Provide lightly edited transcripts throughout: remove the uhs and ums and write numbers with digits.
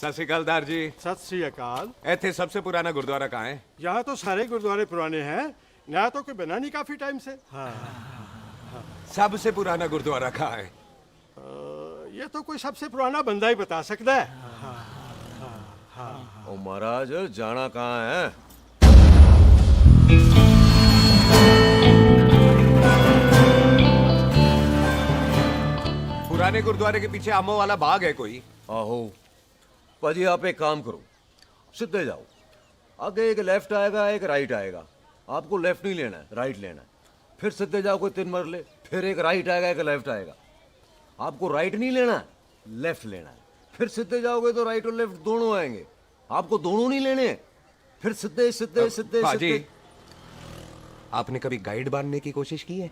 सत श्री अकाल दार जी। सत श्री अकाल। इत्थे सबसे पुराना गुरुद्वारा कहाँ है? यहाँ तो सारे गुरुद्वारे पुराने हैं, नया तो कोई बना नहीं काफी टाइम से। हाँ। सबसे पुराना गुरुद्वारा कहाँ है? ये तो कोई सबसे पुराना बंदा ही बता सकता है। ओ महाराज जाना कहाँ है? पुराने गुरुद्वारे के पीछे आमों वाला बाग है कोई? आहो पाजी, आप एक काम करो, सीधे जाओ। आगे एक लेफ्ट आएगा, एक राइट आएगा। आपको लेफ्ट नहीं लेना है, राइट लेना है। फिर सीधे जाओ कोई 3 मरले, फिर एक राइट आएगा, एक लेफ्ट आएगा। आपको राइट नहीं लेना है, लेफ्ट लेना है। फिर सीधे जाओगे तो राइट और लेफ्ट दोनों आएंगे। आपको दोनों नहीं लेने, फिर सीधे सीधे सीधे पाजी, सीधे। आपने कभी गाइड बनने की कोशिश की है?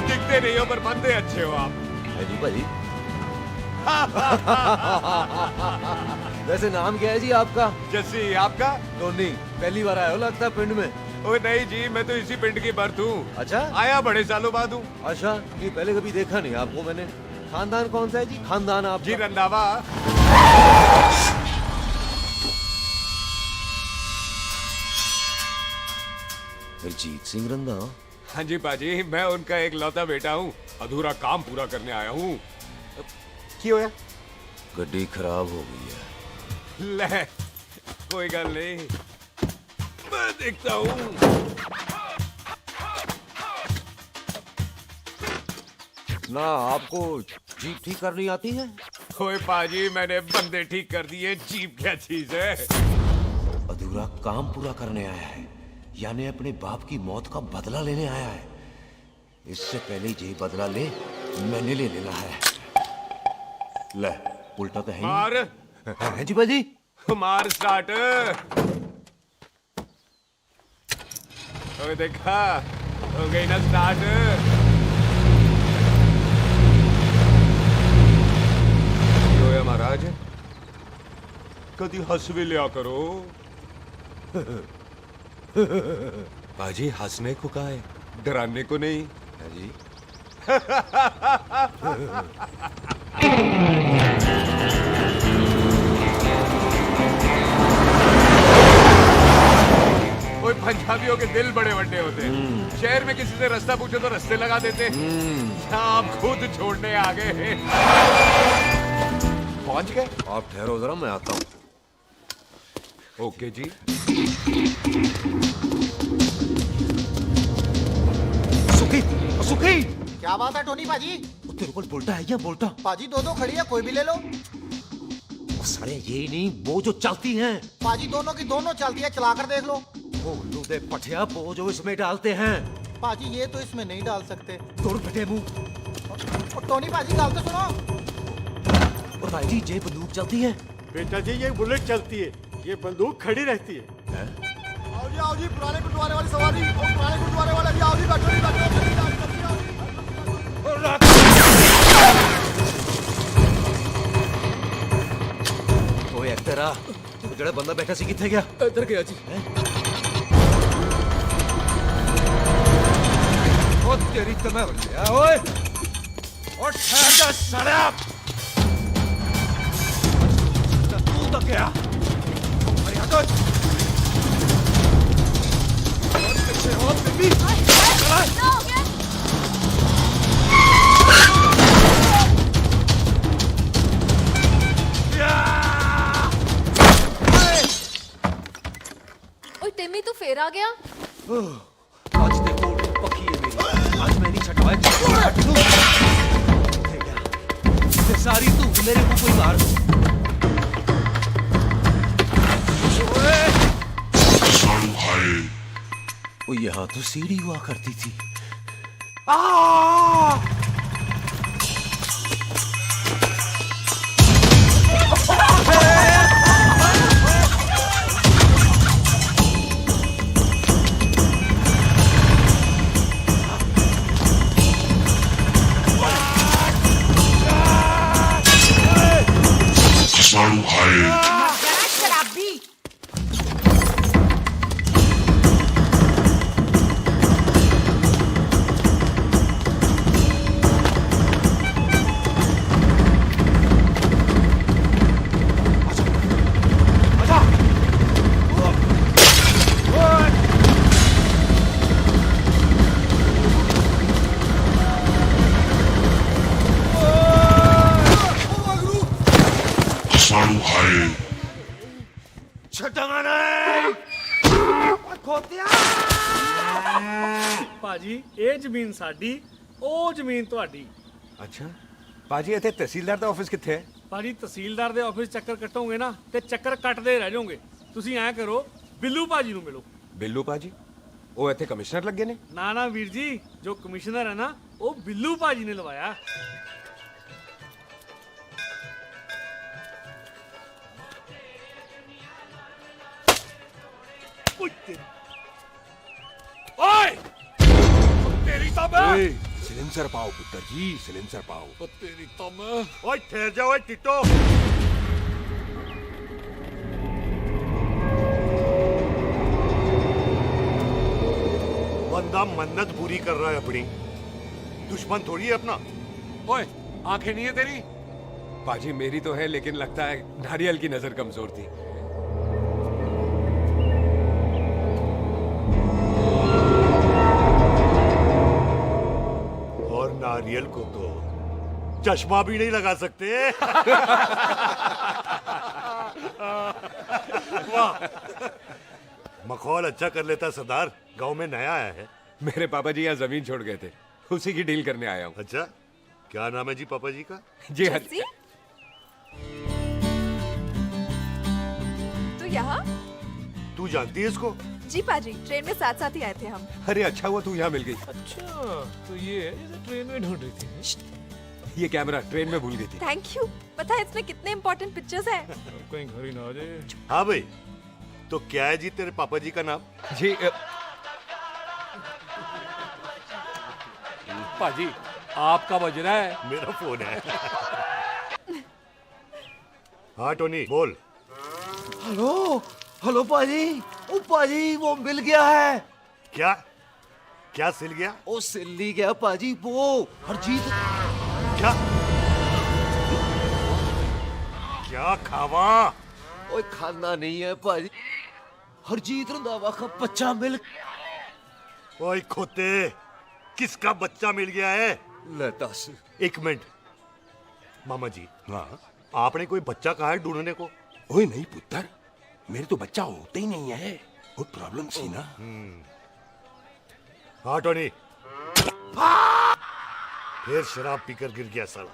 दिखते नहीं हो पर बनते अच्छे हो आप। है जी भाजी। वैसे नाम क्या है जी आपका? जस्सी, आपका? टोनी। पहली बार आए हो लगता है पिंड में। ओ नहीं जी, मैं तो इसी पिंड की बर्थ हूँ। अच्छा, आया बड़े सालों बाद हूँ। अच्छा, ये पहले कभी देखा नहीं आपको मैंने। खानदान कौन सा है जी? खानदान आप जी रंधावा। हरजीत सिंह रंधा। हाँ जी पाजी, मैं उनका एक लौता बेटा हूँ। अधूरा काम पूरा करने आया हूँ। क्यों है? गड्डी खराब हो गई है। ले, कोई गल नहीं, मैं देखता हूँ। ना आपको जीप ठीक करनी आती है? ओए पाजी, मैंने बंदे ठीक कर दिए, जीप क्या चीज है? अधूरा काम पूरा करने आया है, यानी अपने बाप की मौत का बदला लेने आया है। इससे पहले ये बदला ले, मैंने ले लेना है। ले, उल्टा तो है ही। मार है जी बाजी। मार स्टार्ट। ओए देखा, हो गई ना स्टार्ट। क्यों है महाराज, कभी हंस भी लिया करो। बाजी हंसने को कहा है, डराने को नहीं। है जी। कोई पंजाबियों के दिल बड़े बड़े होते हैं। शहर में किसी से रास्ता पूछो तो रास्ते लगा देते। आप खुद छोड़ने आ गए। पहुंच गए? आप ठहरो जरा, मैं आता हूँ। ओके जी। सुखी, सुखी। क्या बात है टोनी पाजी? तेरे को बोलता है या बोलता? पाजी दो खड़ी है, कोई भी ले लो। सारे ये नहीं, वो जो चलती हैं। पाजी दोनों की दोनों चलती है, चला कर देख लो। वो लूदे पठिया, वो जो इसमें डालते हैं। पाजी ये तो इसमें नहीं डाल सकते। तोड़ फटे मुंह। और टोनी पाजी गल तो सुनो। और भाई जी, ये बंदूक चलती है? बेटा जी, ये बुलेट चलती है, ये बंदूक खड़ी रहती है। आओ जी, पुराने गुरुद्वारे वाली सवारी। पुराने गुरुद्वारे वाले भी आओ जी, बैठो जी, बैठो। ओए एक्टरा, वो जड़ा बंदा बैठा सी किथे गया? इधर गया जी। ओ तेरी तमर गया ओए। और ठहर जा साला। तू तो क्या? अरे हटो। और पीछे हो बेबी। टिम्मी तू फिर आ गया। आज देखो पक्की है मेरी। आज मैं नहीं छटवाए ये सारी तू मेरे मुंह कोई मार। वो यहाँ तो सीढ़ी हुआ करती थी। शराबी। ਛੱਡਾਂਗਾ ਨਹੀਂ। ਖੋਤਿਆ ਭਾਜੀ ਇਹ ਜ਼ਮੀਨ ਸਾਡੀ, ਉਹ ਜ਼ਮੀਨ ਤੁਹਾਡੀ। ਅੱਛਾ ਪਾਜੀ ਇੱਥੇ ਤਹਿਸੀਲਦਾਰ ਦਾ ਆਫਿਸ ਕਿੱਥੇ ਹੈ? ਭਾਜੀ ਤਹਿਸੀਲਦਾਰ ਦੇ ਆਫਿਸ ਚੱਕਰ ਕੱਟੋਗੇ ਨਾ ਤੇ ਚੱਕਰ ਕੱਟਦੇ ਰਹਿ ਜਾਓਗੇ। ਤੁਸੀਂ ਐਂ ਕਰੋ, ਬਿੱਲੂ ਭਾਜੀ ਨੂੰ ਮਿਲੋ। ਬਿੱਲੂ ਪਾਜੀ ਉਹ ਇੱਥੇ ਕਮਿਸ਼ਨਰ ਲੱਗੇ ਨੇ? ਨਾ ਨਾ ਵੀਰ ਜੀ, ਜੋ ਕਮਿਸ਼ਨਰ ਹੈ ਨਾ ਉਹ ਬਿੱਲੂ ਭਾਜੀ ਨੇ ਲਵਾਇਆ। ਓਏ ਤੇਰੀ ਤਾਂ ਮੈਂ ओए सिलेंसर पाओ पुत्र जी, सिलेंसर पाओ। तेरी तो मैं ओए ठहर जा ओए टिट्टो। बंदा मन्नत पूरी कर रहा है अपनी, दुश्मन थोड़ी है अपना। ओए आंखें नहीं है तेरी? पाजी मेरी तो है, लेकिन लगता है नारियल की नजर कमजोर थी। और नारियल को तो चश्मा भी नहीं लगा सकते। वाह, मखौल अच्छा कर लेता सरदार। गांव में नया आया है। मेरे पापा जी यहाँ जमीन छोड़ गए थे, उसी की डील करने आया हूँ। अच्छा, क्या नाम है जी पापा जी का? जी हाँ। जस्सी? तो यहाँ? तू जानती है इसको? जी पाजी, ट्रेन में साथ साथ ही आए थे हम। अरे अच्छा हुआ तू यहाँ मिल गई। अच्छा तो ये है जैसे ट्रेन में ढूंढ रही थी। ये कैमरा ट्रेन में भूल गई थी। Thank you. पता है इसमें कितने इम्पोर्टेंट पिक्चर्स हैं। कहीं घर ही ना आ जाए। हाँ भाई, तो क्या है जी तेरे पापा जी का नाम? जी पाजी आपका बज रहा है। मेरा फोन है। हाँ टोनी बोल। हेलो हेलो पाजी। ओ पाजी वो मिल गया है। क्या क्या सिल गया? ओ सिल्ली गया पाजी, वो हरजीत। क्या क्या खावा? ओए खाना नहीं है पाजी, हरजीत रंधावा का बच्चा मिल। ओए खोते, किसका बच्चा मिल गया है? ले दस। एक मिनट मामा जी, हाँ आपने कोई बच्चा कहा है ढूंढने को? ओए नहीं पुत्र, मेरे तो बच्चा होता ही नहीं है। वो प्रॉब्लम थी ना। हाँ टोनी, फिर शराब पीकर गिर गया साला।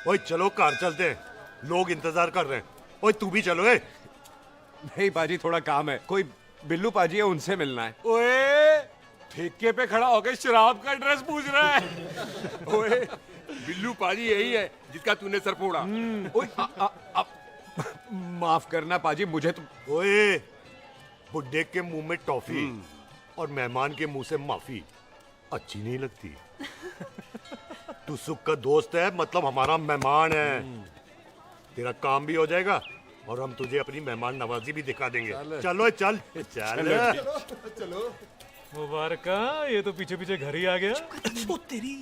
ओए चलो कार चलते हैं, लोग इंतजार कर रहे हैं। ओए तू भी चलो। नहीं पाजी थोड़ा काम है, कोई बिल्लू पाजी है उनसे मिलना है। ओए ठेके पे खड़ा होकर शराब का एड्रेस पूछ रहा है। ओए बिल्लू पाजी यही है जिसका तूने सर फोड़ा। ओए माफ करना पाजी, मुझे तो। ओए बुड्ढे के मुंह में टॉफी और मेहमान के मुंह से माफी अच्छी नहीं लगती। तू सुख का दोस्त है, मतलब हमारा मेहमान है। तेरा काम भी हो जाएगा और हम तुझे अपनी मेहमान नवाजी भी दिखा देंगे। चलो चल चल। मुबारक, ये तो पीछे पीछे घर ही आ गया। ओ तेरी।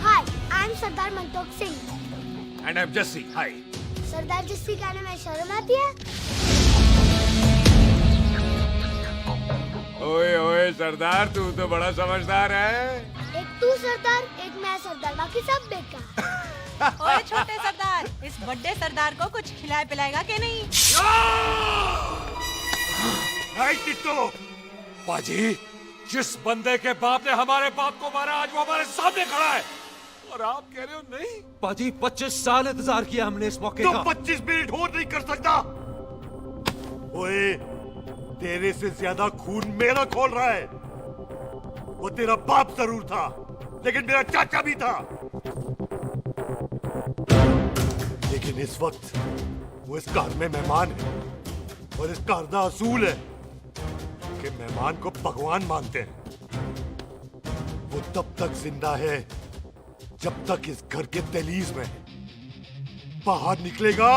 Hi, I'm Sardar Mantok Singh. And I'm Jesse. Hi. सरदार जस्सी कहने में शर्म आती है? ओए ओए सरदार, तू तो बड़ा समझदार है। एक तू सरदार, एक मैं सरदार, बाकी सब बेकार। ओए छोटे सरदार, इस बड़े सरदार को कुछ खिलाए पिलाएगा कि नहीं? हाय टिट्टो, पाजी जिस बंदे के बाप ने हमारे बाप को मारा आज वो हमारे सामने खड़ा है और आप कह रहे हो नहीं? पाजी 25 साल इंतजार किया हमने इस मौके तो का। 25 मिनट और नहीं कर सकता। ओए तेरे से ज्यादा खून मेरा खोल रहा है। वो तेरा बाप जरूर था, लेकिन मेरा चाचा भी था। लेकिन इस वक्त वो इस घर में मेहमान है, और इस घर का असूल है कि मेहमान को भगवान मानते हैं। वो तब तक जिंदा है जब तक इस घर के दहलीज में है। बाहर निकलेगा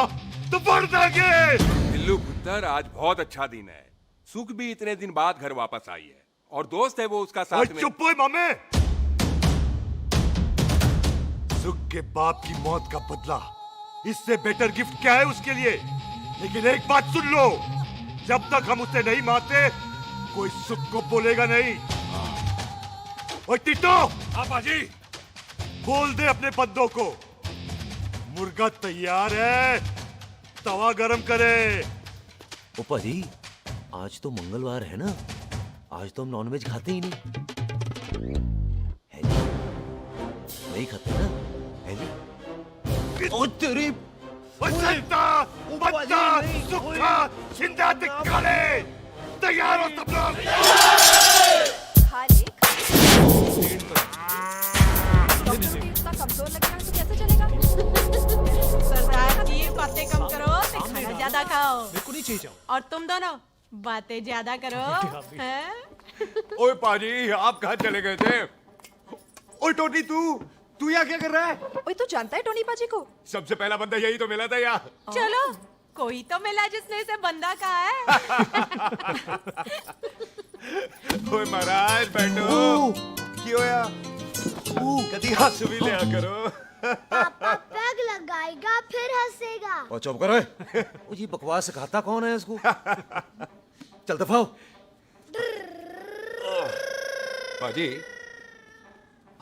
तो बढ़ जाएंगे। बिल्लू पुत्र, आज बहुत अच्छा दिन है। सुख भी इतने दिन बाद घर वापस आई है, और दोस्त है वो उसका ओए साथ में। चुप हो मामे। सुख के बाप की मौत का बदला, इससे बेटर गिफ्ट क्या है उसके लिए? लेकिन एक बात सुन लो, जब तक हम उसे नहीं मारते कोई सुख को बोलेगा नहीं। ओए टिट्टो, हाँ बाजी। बोल दे अपने बंदों को मुर्गा तैयार है, तवा गरम करे। ओ पाजी, आज तो मंगलवार है ना, आज तो हम नॉनवेज खाते ही नहीं है जी। नहीं खाते ना, है जी। ओ तेरी बच्चा, बच्चा, सुखा, छिंदा दिखाले, तैयार हो सब लोग। खा ले, डॉक्टर भी इतना कमजोर लग रहा है तो कैसे चलेगा? सरदार जी बातें कम करो तो खाना ज्यादा खाओ। मेरे को नहीं चाहिए। और तुम दोनों बातें ज्यादा करो, हैं? ओए पाजी, आप कहाँ चले गए थे? ओए टोनी, तू यहाँ क्या कर रहा है? ओए तू जानता है टोनी पाजी को? सबसे पहला बंदा यही तो मिला था यहाँ। चलो कोई तो मिला जिसने इसे बंदा कहा है। ओए महाराज बैठो। क्यों या? कभी हंस भी लिया करो। पापा पैग लगाएगा फिर हंसेगा। और चुप करो। ओ ये बकवास सिखाता कौन है इसको? चल दफाओ। पाजी,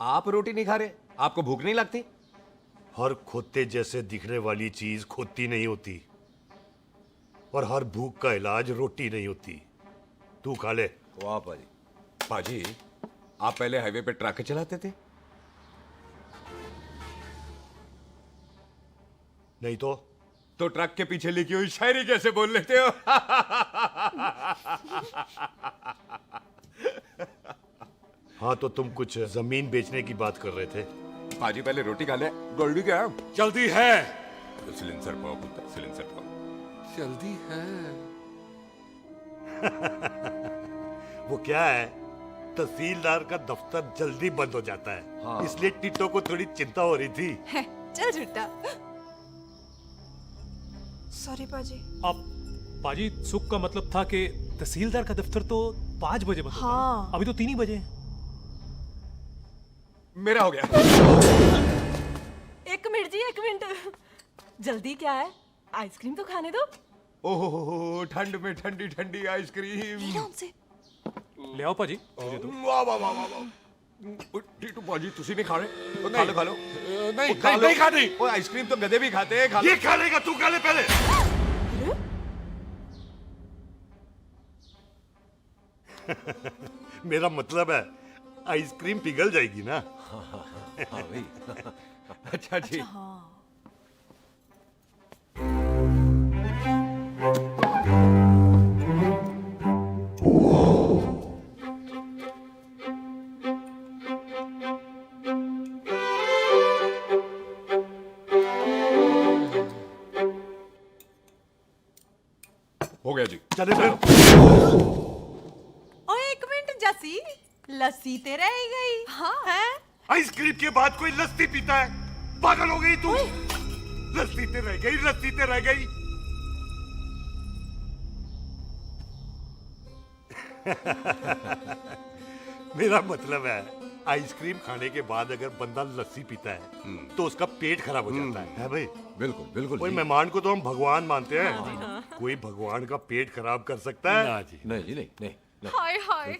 आप रोटी नहीं खा रहे? आपको भूख नहीं लगती? हर खोते जैसे दिखने वाली चीज खोती नहीं होती, और हर भूख का इलाज रोटी नहीं होती। तू खा ले। वाह पाजी। पाजी, आप पहले हाईवे पे ट्रक चलाते थे? नहीं तो ट्रक के पीछे लिखी हुई शायरी कैसे बोल लेते हो? हाँ, तो तुम कुछ जमीन बेचने की बात कर रहे थे। पाजी पहले रोटी खा ले। गोल्डी क्या? जल्दी है। सिलेंसर पाओ पुत्र, सिलेंसर पाओ। जल्दी है। वो क्या है, तहसीलदार का दफ्तर जल्दी बंद हो जाता है। हाँ। इसलिए टिट्टो को थोड़ी चिंता हो रही थी। चल झूठा। सॉरी पाजी। अब पाजी, सुख का मतलब था कि तहसीलदार का दफ्तर तो 5 बजे बंद होता है। हाँ। अभी तो 3 ही बजे। मेरा हो गया। एक मिनट जी, एक मिनट। जल्दी क्या है? आइसक्रीम तो खाने दो। ओहो, ठंड में ठंडी ठंडी आइसक्रीम। ले लो उनसे। ले आओ पाजी, मुझे दो। वाह वाह वाह वाह वाह। टीटू पाजी, तुसी नहीं खा रहे? खा लो खा लो। नहीं, नहीं खाती। वो आइसक्रीम तो गधे भी खाते हैं। खा लो। ये खा लेगा, तू खा ले पहले। मेरा मतलब है आइसक्रीम पिघल जाएगी ना। हाँ भाई। अच्छा जी। हो गया जी। चले फिर। ओ एक मिनट जसी, लस्सी ते रह गई। हाँ है। आइसक्रीम के बाद कोई लस्सी पीता है? पागल हो गई तू? लस्सी ते रह गई, लस्सी ते रह गई। मेरा मतलब है आइसक्रीम खाने के बाद अगर बंदा लस्सी पीता है तो उसका पेट खराब हो जाता है भाई? बिल्कुल बिल्कुल कोई जी। मेहमान को तो हम भगवान मानते हैं, कोई भगवान का पेट खराब कर सकता है? नहीं जी, नहीं नहीं नहीं। हाय हाय,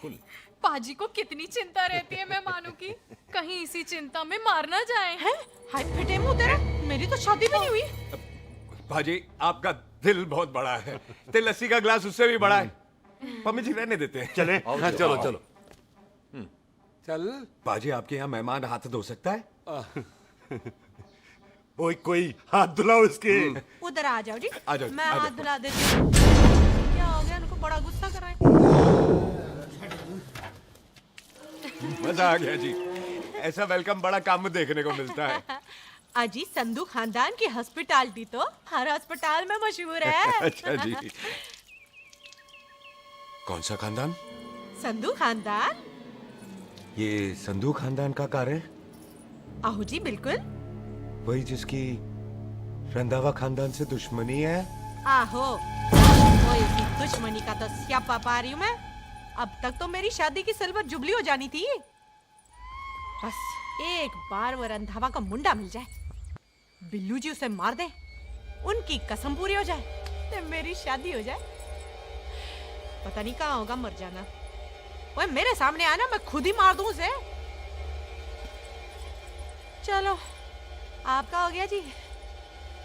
पाजी को कितनी चिंता रहती है मेहमानों की, कहीं इसी चिंता में मार ना जाए। हैं? हाय फिटे मुंह तेरा, मेरी तो शादी भी नहीं हुई। भाजी, आपका दिल बहुत बड़ा है। ते लस्सी का ग्लास उससे भी बड़ा है। मम्मी जी रहने देते हैं। चले। हाँ, चलो चलो। चल। बाजी, आपके यहाँ मेहमान हाथ धो सकता है? कोई हाथ धुलाओ इसके। उधर आ जाओ जी। आ जाओ, मैं आ जाओ। हाथ धुला देती हूँ। क्या हो गया उनको? बड़ा गुस्सा कर रहे हैं। मजा आ गया जी। ऐसा वेलकम बड़ा कम देखने को मिलता है। अजी संधू खानदान की हॉस्पिटैलिटी तो हर अस्पताल में मशहूर है। अच्छा जी। कौन सा खानदान? संधू खानदान। ये संधू खानदान का कार है? आहो जी बिल्कुल। वही जिसकी रंधावा खानदान से दुश्मनी है? आहो वो इसी दुश्मनी का तो स्यापा पा रही हूँ मैं। अब तक तो मेरी शादी की सिल्वर जुबली हो जानी थी। बस एक बार वो रंधावा का मुंडा मिल जाए, बिल्लू जी उसे मार दे, उनकी कसम पूरी हो जाए, तो मेरी शादी हो जाए। पता नहीं कहाँ होगा मर जाना। वो मेरे सामने आना, मैं खुद ही मार दूं उसे। चलो आपका हो गया जी।